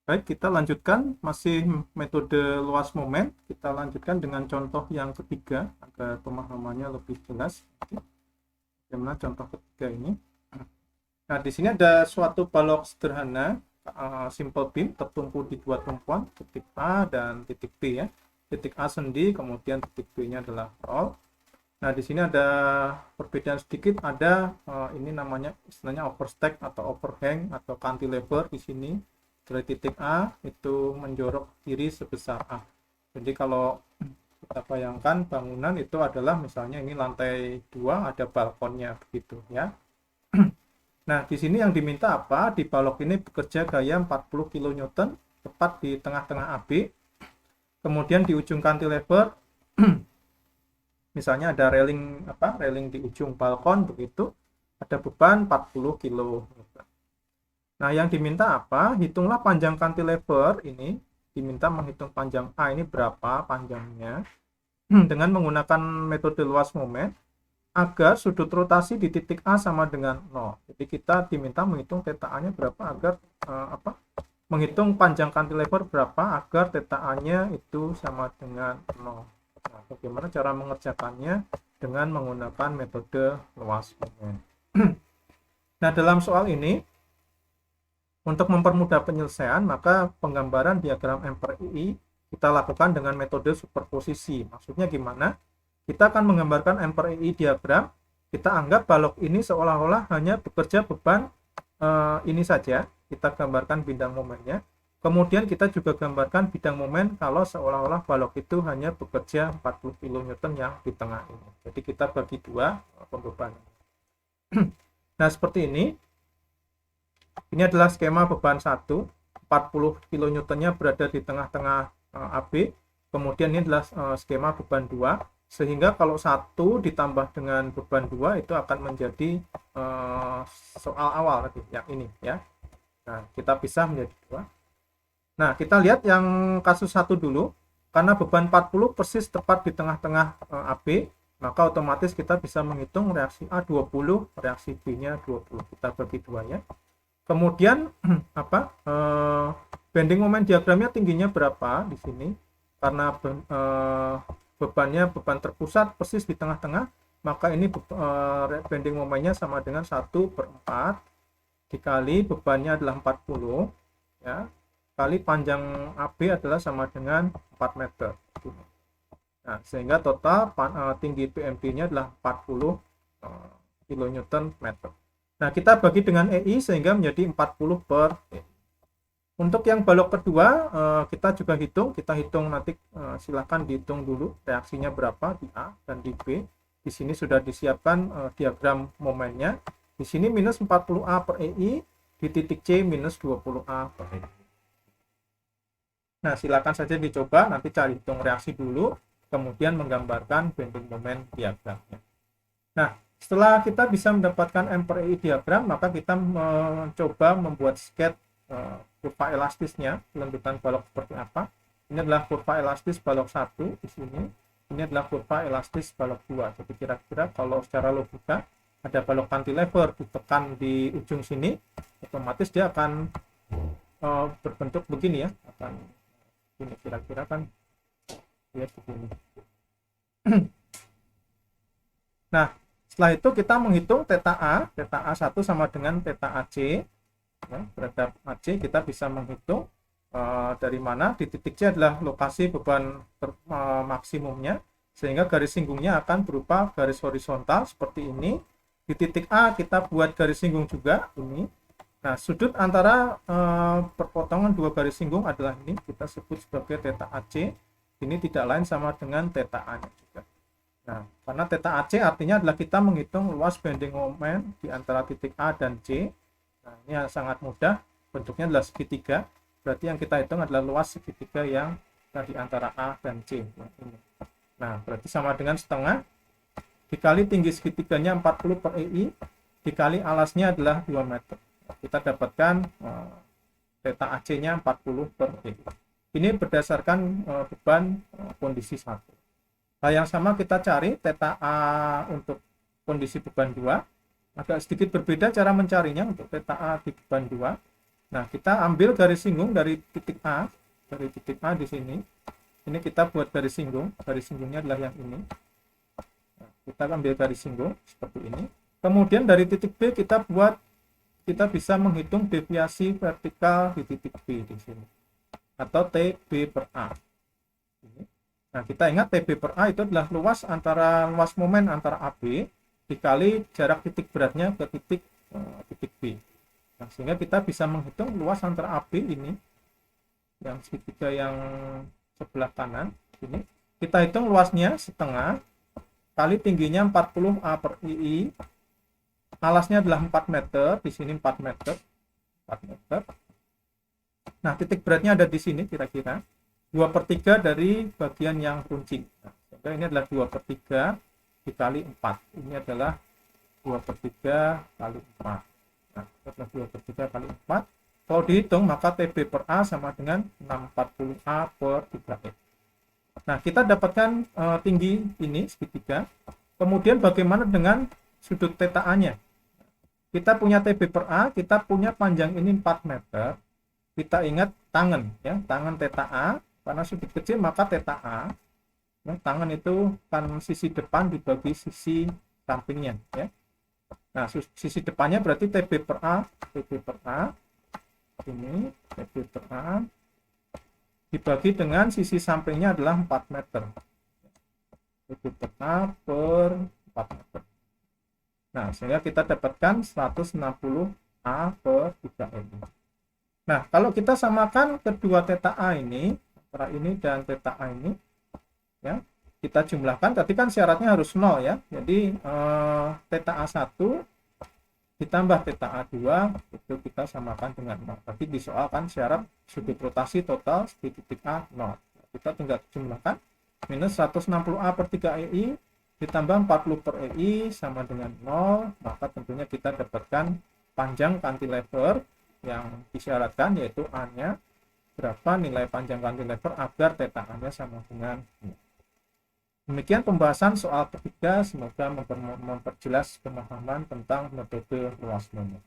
Baik, kita lanjutkan masih metode luas momen. Kita lanjutkan dengan contoh yang ketiga agar pemahamannya lebih jelas. Bagaimana contoh ketiga ini? Nah, di sini ada suatu balok sederhana, simple beam tertumpu di dua tumpuan, titik A dan titik B ya. Titik A sendi, kemudian titik B-nya adalah roll. Nah, di sini ada perbedaan sedikit, ada ini namanya istilahnya overstack atau overhang atau cantilever di sini. Dari titik A itu menjorok kiri sebesar A. Jadi kalau kita bayangkan bangunan itu adalah misalnya ini lantai 2 ada balkonnya begitu ya. Nah, di sini yang diminta apa? Di balok ini bekerja gaya 40 kN tepat di tengah-tengah AB. Kemudian di ujung cantilever misalnya ada railing railing di ujung balkon begitu, ada beban 40 kilo. Nah, yang diminta apa? Hitunglah panjang cantilever ini. Diminta menghitung panjang A ini berapa panjangnya dengan menggunakan metode luas momen agar sudut rotasi di titik A sama dengan 0. Jadi kita diminta menghitung theta A-nya berapa agar menghitung panjang cantilever berapa agar theta A-nya itu sama dengan 0. Nah, bagaimana cara mengerjakannya dengan menggunakan metode luas momen. Nah, dalam soal ini untuk mempermudah penyelesaian, maka penggambaran diagram M per I kita lakukan dengan metode superposisi. Maksudnya gimana? Kita akan menggambarkan M per I diagram, kita anggap balok ini seolah-olah hanya bekerja beban ini saja. Kita gambarkan bidang momennya. Kemudian kita juga gambarkan bidang momen kalau seolah-olah balok itu hanya bekerja 40 kN yang di tengah ini. Jadi kita bagi dua pembebanan. Nah, seperti ini. Ini adalah skema beban 1, 40 kN-nya berada di tengah-tengah AB. Kemudian ini adalah skema beban 2, sehingga kalau 1 ditambah dengan beban 2 itu akan menjadi soal awal tadi, yang ini ya. Nah, kita pisah menjadi 2. Nah, kita lihat yang kasus 1 dulu. Karena beban 40 persis tepat di tengah-tengah AB, maka otomatis kita bisa menghitung reaksi A 20, reaksi B-nya 20. Kita bagi 2 ya. Kemudian bending moment diagramnya tingginya berapa di sini? Karena bebannya beban terpusat persis di tengah-tengah, maka ini bending momennya sama dengan 1/4 dikali bebannya adalah 40 ya, kali panjang AB adalah sama dengan 4 meter. Nah, sehingga total tinggi PMD-nya adalah 40 kN meter. Nah, kita bagi dengan EI sehingga menjadi 40 per EI. Untuk yang balok kedua, kita juga hitung. Kita hitung nanti, silakan dihitung dulu reaksinya berapa di A dan di B. Di sini sudah disiapkan diagram momennya. Di sini minus 40A per EI, di titik C minus 20A per EI. Nah, silakan saja dicoba, nanti cari hitung reaksi dulu, kemudian menggambarkan bending moment diagramnya. Nah, setelah kita bisa mendapatkan M per EI diagram, maka kita mencoba membuat sketch kurva elastisnya, lanjutan balok seperti apa. Ini adalah kurva elastis balok 1 di sini. Ini adalah kurva elastis balok 2. Jadi kira-kira kalau secara logika ada balok cantilever ditekan di ujung sini, otomatis dia akan berbentuk begini ya, akan ini kira-kira kan ya begini. Nah, setelah itu kita menghitung theta A1 sama dengan theta AC. Ya, terhadap AC kita bisa menghitung dari mana di titik C adalah lokasi beban maksimumnya, sehingga garis singgungnya akan berupa garis horizontal seperti ini. Di titik A kita buat garis singgung juga ini. Nah, sudut antara perpotongan dua garis singgung adalah ini, kita sebut sebagai theta AC. Ini tidak lain sama dengan theta A juga. Nah, karena theta AC artinya adalah kita menghitung luas bending moment di antara titik A dan C. Nah, ini sangat mudah, bentuknya adalah segitiga. Berarti yang kita hitung adalah luas segitiga yang di antara A dan C. Nah, berarti sama dengan setengah dikali tinggi segitiganya 40 per EI dikali alasnya adalah 2 meter. Kita dapatkan theta AC-nya 40 per EI. Ini berdasarkan beban kondisi 1. Hal yang sama kita cari theta A untuk kondisi beban 2. Agak sedikit berbeda cara mencarinya untuk theta A di beban 2. Nah, kita ambil garis singgung dari titik A, di sini. Ini kita buat garis singgung. Garis singgungnya adalah yang ini. Nah, kita ambil garis singgung seperti ini. Kemudian dari titik B kita bisa menghitung deviasi vertikal di titik B di sini, atau TB per A. Nah, kita ingat TB per A itu adalah luas momen antara AB dikali jarak titik beratnya ke titik B. Nah, sehingga kita bisa menghitung luas antara AB ini, yang segitiga yang sebelah kanan ini, kita hitung luasnya setengah kali tingginya 40 A per II, alasnya adalah 4 meter, di sini 4 meter. Nah, titik beratnya ada di sini kira-kira 2/3 dari bagian yang runcing. Nah, ini adalah 2/3 dikali 4. Ini adalah 2/3 kali 4. Nah, ini adalah 2/3 kali 4. Kalau dihitung, maka TB per A sama dengan 640 A per 3E. Nah, kita dapatkan tinggi ini segitiga. Kemudian bagaimana dengan sudut theta A-nya? Kita punya TB per A, kita punya panjang ini 4 meter. Kita ingat tangan, ya, tangan theta A, karena sudut kecil maka theta A. Ya, tangan itu kan sisi depan dibagi sisi sampingnya, ya. Nah, sisi depannya berarti TB per A ini TB per A dibagi dengan sisi sampingnya adalah 4 meter. TB per A per 4 meter. Nah, sehingga kita dapatkan 160 A per 3E. Nah, kalau kita samakan kedua theta A ini, antara ini dan theta A ini, ya, kita jumlahkan, tadi kan syaratnya harus 0, ya. Jadi theta A1 ditambah theta A2 itu kita samakan dengan 0. Tapi di soal kan syarat sudut rotasi total di titik A 0. Kita tinggal jumlahkan, minus 160 A per 3EI ditambah 40 per EI sama dengan 0, maka tentunya kita dapatkan panjang cantilever yang disyaratkan, yaitu A-nya berapa nilai panjang cantilever agar theta A-nya sama dengan 0. Demikian pembahasan soal ketiga, semoga memperjelas pemahaman tentang metode luas momok.